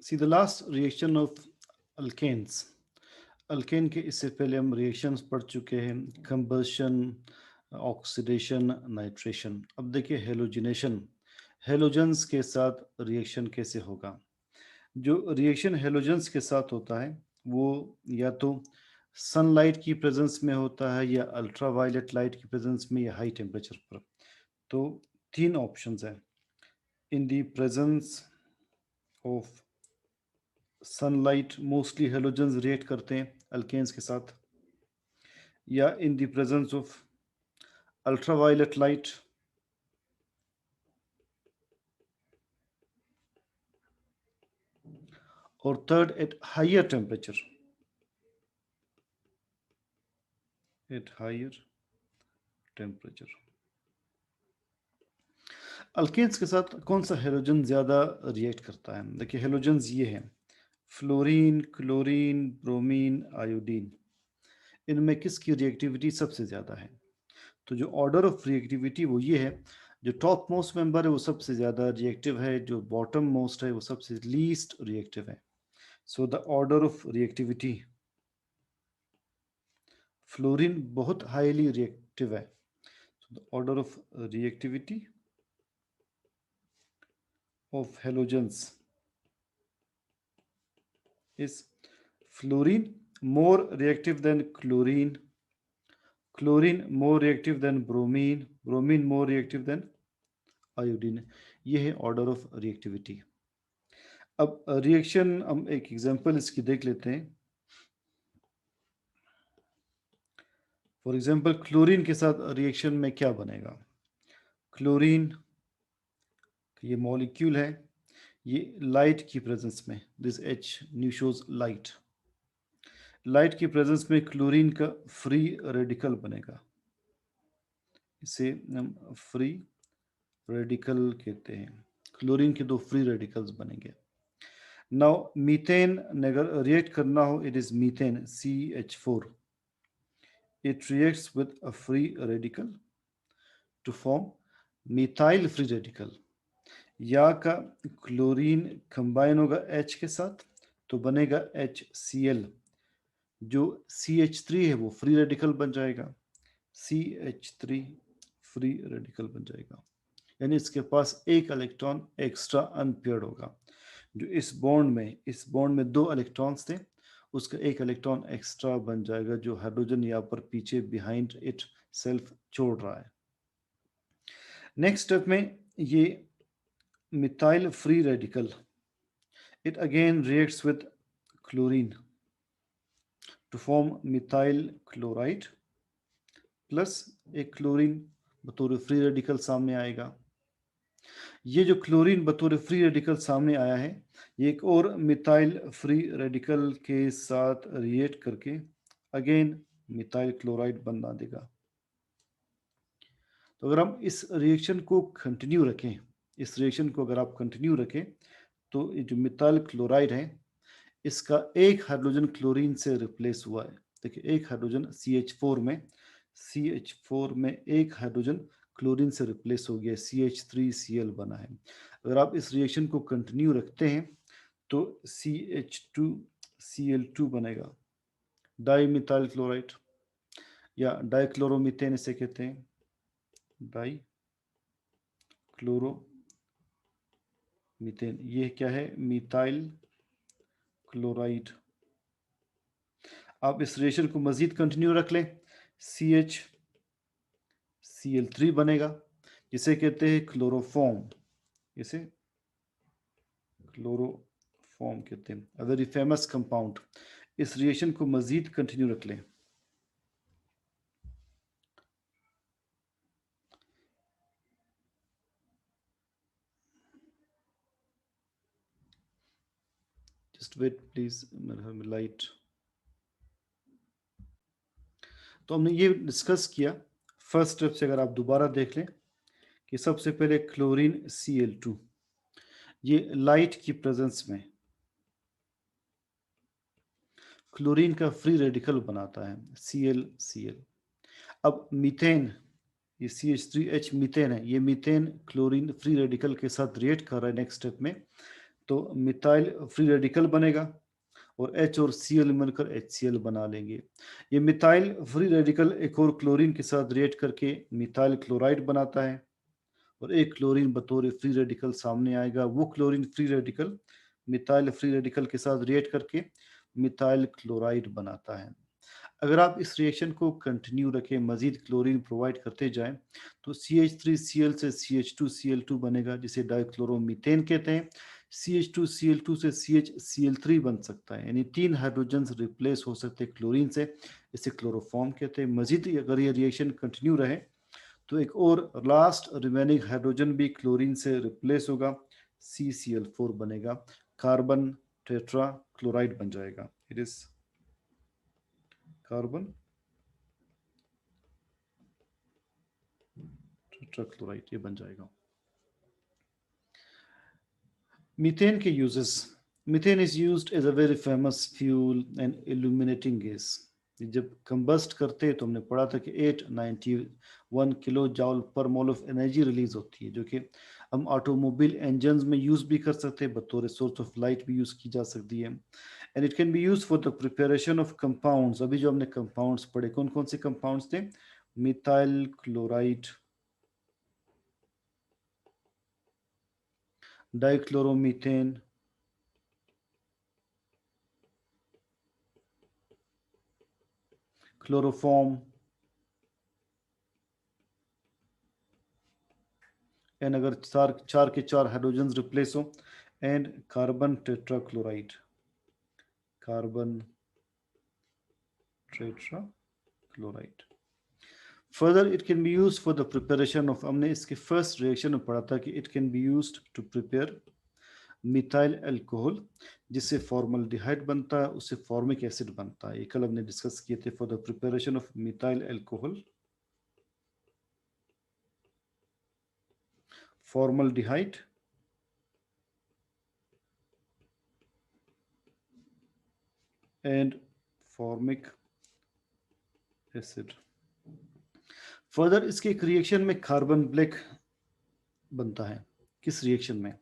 C the last reaction of alkenes. Alkene के इससे पहले हम रिएक्शंस पढ़ चुके हैं, कंबशन, ऑक्सीडेशन, नाइट्रेशन। अब देखिए हेलोजिनेशन, हेलोजन्स के साथ रिएक्शन कैसे होगा। जो रिएक्शन हेलोजन्स के साथ होता है वो या तो सनलाइट की प्रेजेंस में होता है या अल्ट्रावायलेट लाइट की प्रेजेंस में या हाई टेम्परेचर पर। तो तीन ऑप्शंस हैं। In the presence of sunlight mostly halogens react करते हैं अल्केन्स के साथ, या in the presence of ultraviolet light, और third at higher temperature, at higher temperature. Alkanes के साथ कौन सा हेलोजन ज़्यादा रिएक्ट करता है? देखिए हेलोजन्स ये हैं, फ्लोरीन, क्लोरीन, ब्रोमीन, आयोडीन। इनमें किसकी रिएक्टिविटी सबसे ज़्यादा है? तो जो ऑर्डर ऑफ रिएक्टिविटी वो ये है, जो टॉप मोस्ट मेंबर है वो सबसे ज़्यादा रिएक्टिव है, जो बॉटम मोस्ट है वो सबसे लीस्ट रिएक्टिव है। So the order of reactivity, fluorine बहुत हाईली रिएक्टिव है। So the order of reactivity of halogens is fluorine more reactive than chlorine, chlorine more reactive than bromine, bromine more reactive than iodine। ये है order of reactivity. अब reaction हम एक example इसकी देख लेते हैं। फॉर एग्जांपल क्लोरीन के साथ रिएक्शन में क्या बनेगा? क्लोरीन ये मॉलिक्यूल है, ये लाइट की प्रेजेंस में, this H new shows light, light की प्रेजेंस में क्लोरीन का फ्री रेडिकल बनेगा, इसे हम फ्री रेडिकल कहते हैं। क्लोरीन के दो फ्री रेडिकल्स बनेंगे। नाउ मीथेन अगर रिएक्ट करना हो, it is methane CH4, it reacts with a free radical to form methyl free radical। या का क्लोरीन कंबाइन होगा H के साथ तो बनेगा HCl, जो CH3 है वो फ्री रेडिकल बन जाएगा, CH3 फ्री रेडिकल बन जाएगा। यानी इसके पास एक इलेक्ट्रॉन एक्स्ट्रा अनपेयर्ड होगा। जो इस बॉन्ड में दो इलेक्ट्रॉन्स थे, उसका एक इलेक्ट्रॉन एक्स्ट्रा बन जाएगा, जो हाइड्रोजन यहाँ पर पीछे बिहाइंड इट सेल्फ छोड़ रहा है। नेक्स्ट स्टेप में ये methyl free radical, it again reacts with chlorine to form methyl chloride plus एक क्लोरीन बतौर फ्री रेडिकल सामने आएगा। ये जो क्लोरीन बतौर फ्री रेडिकल सामने आया है, ये एक और मिथाइल फ्री रेडिकल के साथ रिएक्ट करके अगेन मिथाइल क्लोराइड बना देगा। तो अगर हम इस रिएक्शन को कंटिन्यू रखें, इस रिएक्शन को अगर आप कंटिन्यू रखें, तो ये जो मिथाइल क्लोराइड है, इसका एक हाइड्रोजन क्लोरीन से रिप्लेस हुआ है। देखिए एक हाइड्रोजन CH4 में एक हाइड्रोजन क्लोरीन से रिप्लेस हो गया, CH3Cl बना है। अगर आप इस रिएक्शन को कंटिन्यू रखते हैं तो CH2Cl2 बनेगा, डाईमिथाइल क्लोराइड या डाइक्लोरोमीथेन इसे कहते हैं, डाई क्लोरोमीथेन। ये क्या है? Methyl chloride. आप इस रिएक्शन को मजीद कंटिन्यू रख लें, CHCl3 बनेगा, जिसे कहते हैं क्लोरोफॉर्म, इसे क्लोरोफॉर्म कहते हैं, अ वेरी फेमस कंपाउंड। इस रिएक्शन को मजीद कंटिन्यू रख लें, जस्ट वेट प्लीज, मेरे लाइट। तो हमने ये डिस्कस किया फर्स्ट स्टेप से। अगर आप दोबारा देख लें कि सबसे पहले क्लोरीन Cl2, ये लाइट की प्रेजेंस में क्लोरीन का फ्री रेडिकल बनाता है, ClCl। अब मीथेन, ये CH3H मीथेन है, ये मीथेन क्लोरीन फ्री रेडिकल के साथ रिएक्ट कर रहा है नेक्स्ट स्टेप में, तो मिथाइल फ्री रेडिकल बनेगा और H और Cl मिलकर HCl बना लेंगे। ये मिथाइल फ्री रेडिकल एक और क्लोरीन के साथ रिएक्ट करके मिथाइल क्लोराइड बनाता है और एक क्लोरीन बतौर फ्री रेडिकल सामने आएगा। वो chlorine free radical methyl free radical के साथ रिएक्ट करके मिथाइल क्लोराइड बनाता है। अगर आप इस रिएक्शन को कंटिन्यू रखें, मजीद क्लोरीन प्रोवाइड करते जाएं, तो CH3Cl से CH2Cl2 बनेगा, जिसे डाइक्लोरोमीथेन कहते हैं। CH2Cl2 से CHCl3 बन सकता है, यानी 3 हाइड्रोजन्स रिप्लेस हो सकते हैं क्लोरीन से, इसे क्लोरोफॉर्म कहते हैं। मजीद अगर ये रिएक्शन कंटिन्यू रहे तो एक और लास्ट रिमेनिंग हाइड्रोजन भी क्लोरीन से रिप्लेस होगा, CCl4 बनेगा, कार्बन टेट्रा क्लोराइड बन जाएगा। इट इज कार्बन टेट्राक्लोराइड, ये बन जाएगा। मीथेन के uses. Methane is used as a very famous fuel and illuminating gas. जब कंबस्ट करते हैं तो हमने पढ़ा था कि 891 किलो जॉल पर मोल ऑफ एनर्जी रिलीज होती है, जो कि हम ऑटोमोबाइल इंजन्स में यूज भी कर सकते हैं, बतौर सोर्स ऑफ लाइट भी यूज की जा सकती है। And it can be use for the preparation of compounds. अभी जो हमने कंपाउंड्स पढ़े, कौन कौन से कंपाउंड्स थे? Methyl chloride, dichloromethane, chloroform, and अगर चार चार के चार हाइड्रोजन रिप्लेस हो, and carbon tetrachloride, carbon tetrachloride. Further it can be use for the preparation of, हमने इसके फर्स्ट रिएक्शन में पढ़ा था कि it can be use to prepare methyl alcohol, जिससे फॉर्मल्डिहाइड बनता है, उससे फॉर्मिक एसिड बनता है। ये कल हमने डिस्कस किए थे। For the preparation of methyl alcohol, formaldehyde and formic acid. Further इसके एक रिएक्शन में कार्बन ब्लैक बनता है। किस रिएक्शन में?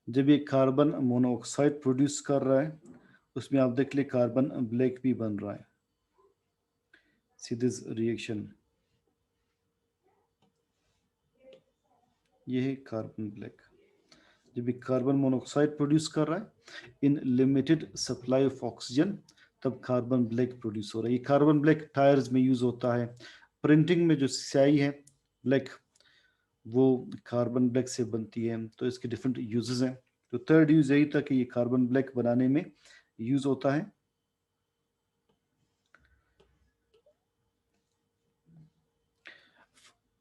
जब ये कार्बन मोनोऑक्साइड प्रोड्यूस कर रहा है, उसमें आप देख ले कार्बन ब्लैक भी बन रहा है। सी दिस रिएक्शन, ये है कार्बन ब्लैक। जब ये कार्बन मोनोऑक्साइड प्रोड्यूस कर रहा है in limited supply of oxygen, तब कार्बन ब्लैक प्रोड्यूस हो रहा है। ये कार्बन ब्लैक टायर्स में यूज होता है। प्रिंटिंग में जो स्याही है ब्लैक, वो कार्बन ब्लैक से बनती है। तो इसके डिफरेंट यूजेस हैं। तो थर्ड यूज यही था कि ये कार्बन ब्लैक बनाने में यूज होता है।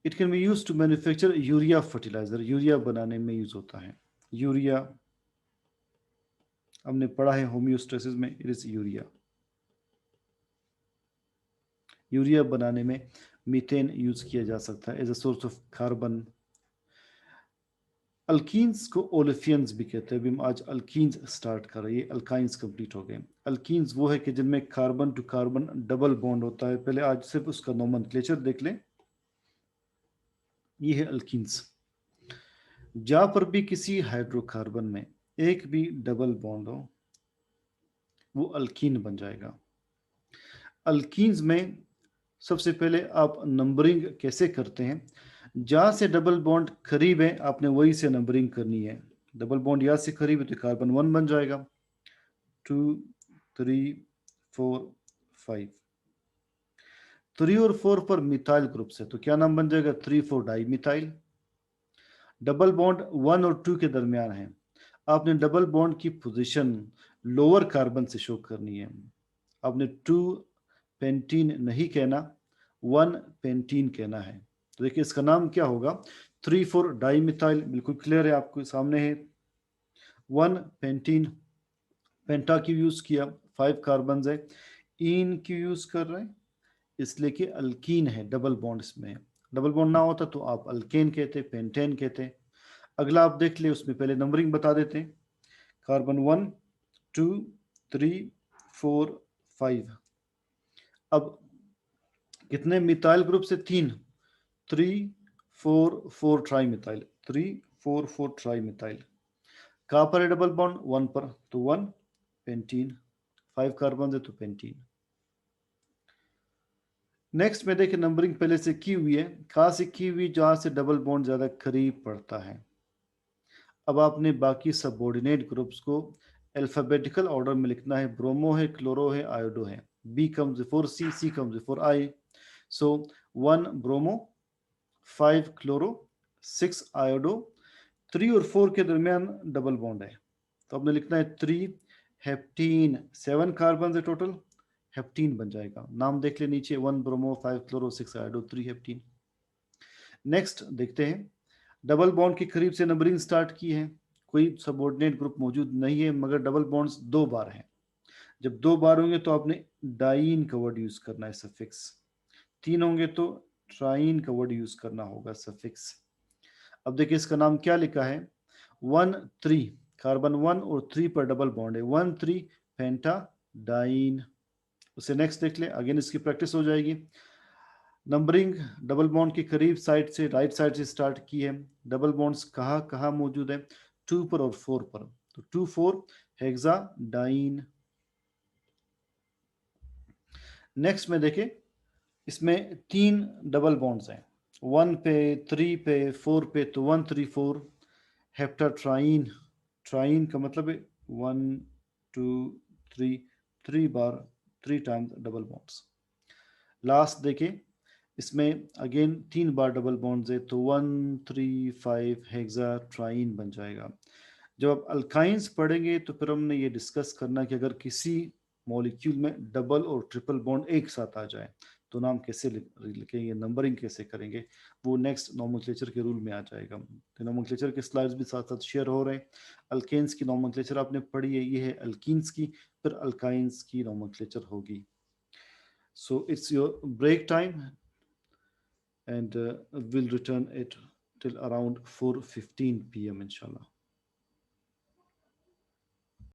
It can be use to manufacture urea fertilizer, urea बनाने में यूज होता है। यूरिया हमने पढ़ा है होम्योस्टेसिस में, इट इज यूरिया। यूरिया बनाने में मीथेन यूज किया जा सकता है as a source of carbon. Alkenes को ओलेफियंस भी कहते हैं। अभी हम आज अल्कीन्स स्टार्ट कर रहे हैं, अल्काइंस कंप्लीट हो गए। अल्कीन्स वो है कि जिनमें carbon to carbon double bond होता है। पहले आज सिर्फ उसका नोमेनक्लेचर देख लें। ये है अल्कीन्स। जहां पर भी किसी हाइड्रोकार्बन में एक भी डबल बॉन्ड हो, वो अल्कीन बन जाएगा। अल्कीन्स में सबसे पहले आप नंबरिंग कैसे करते हैं? जहां से डबल बॉन्ड करीब है आपने वही से नंबरिंग करनी है। डबल बॉन्ड यहाँ से करीब है तो कार्बन 1 बन जाएगा, 2, 3, 4, 5। 3 और 4 पर मिथाइल ग्रुप से, तो क्या नाम बन जाएगा? 3,4 डाई मिथाइल। डबल बॉन्ड 1 और 2 के दरमियान है। आपने डबल बॉन्ड की पोजीशन लोअर कार्बन से शो करनी है। आपने 2 पेंटीन नहीं कहना, 1 पेंटीन कहना है। तो देखिए इसका नाम क्या होगा? 3,4 डाई मिथाइल, बिल्कुल क्लियर है, आपके सामने है। 1 पेंटीन, पेंटा क्यों यूज किया? 5 कार्बन है। इन क्यों यूज कर रहे हैं? इसलिए कि अल्कीन है, डबल बॉन्ड इसमें है। डबल बॉन्ड ना होता तो आप अल्केन कहते, पेंटेन कहते। अगला आप देख ले, उसमें पहले नंबरिंग बता देते हैं। कार्बन 1, 2, 3, 4, 5। अब कितने मिथाइल ग्रुप से? 3, 3, 4, 4 tri methyl, 3, 4, 4 tri methyl. Copper है डबल बॉन्ड 1 पर, तो 1 पेंटीन, 5 कार्बन है तो पेंटीन। नेक्स्ट में देखिए नंबरिंग पहले से की हुई है, कहाँ से की हुई, जहाँ से डबल बॉन्ड ज़्यादा करीब पड़ता है। अब आपने बाकी सबऑर्डिनेट ग्रुप्स को अल्फ़ाबेटिकल ऑर्डर में लिखना है। ब्रोमो है, क्लोरो है, आयोडो है। B comes before C, C comes before I. So 1 bromo, 5 chloro, 6 iodo, 3 और 4 के दरमियान डबल बॉन्ड है, तो आपने लिखना है 3 हेप्टीन। 7 कार्बन है टोटल, हेप्टीन बन जाएगा। नाम देख ले नीचे, 1 ब्रोमो, 5 क्लोरो, 6 आयोडो, 3 हेप्टीन। नेक्स्ट देखते हैं, डबल बॉन्ड के करीब से नंबरिंग स्टार्ट की है, कोई सबऑर्डिनेट ग्रुप मौजूद नहीं है, मगर डबल बॉन्ड्स 2 बार हैं। जब 2 बार होंगे तो आपने डाइन का वर्ड यूज करना है, सफिक्स। 3 होंगे तो ट्राइन का वर्ड यूज करना होगा, सफिक्स। अब देखिए इसका नाम क्या लिखा है, 1 3, कार्बन 1 और 3 पर डबल बॉन्ड है, 1 3 पेंटा डाइन। उसे नेक्स्ट देख ले, अगेन इसकी प्रैक्टिस हो जाएगी। नंबरिंग डबल बॉन्ड के करीब साइड से, राइट साइड से स्टार्ट की है। डबल बॉन्ड्स कहाँ कहाँ मौजूद है, 2 पर और 4 पर, तो 2 4 हेक्सा डाइन। नेक्स्ट में देखें, इसमें 3 डबल बॉन्ड्स हैं, 1 पे, 3 पे, 4 पे, तो 1 3 4 हेप्टाट्राइन। ट्राइन का मतलब है 1 2 3, 3 बार, 3 टाइम्स डबल बॉन्ड्स। लास्ट देखें, इसमें अगेन 3 बार डबल बॉन्ड्स है, तो 1 3 5 हेक्सा ट्राइन बन जाएगा। जब आप अल्काइंस पढ़ेंगे तो फिर हमने ये डिस्कस करना कि अगर किसी मॉलिक्यूल में डबल और ट्रिपल बॉन्ड एक साथ आ जाए तो नाम कैसे लिखेंगे, नंबरिंग कैसे करेंगे, वो नेक्स्ट नोमेनक्लेचर के रूल में आ जाएगा। तो नोमेनक्लेचर के स्लाइड्स भी साथ साथ शेयर हो रहे हैं। अल्केन्स की नोमेनक्लेचर आपने पढ़ी है, ये है अल्कीन्स की, फिर अल्काइंस की नोमेनक्लेचर होगी। So it's your break time and we'll return it till around 4:15 p.m. inshallah.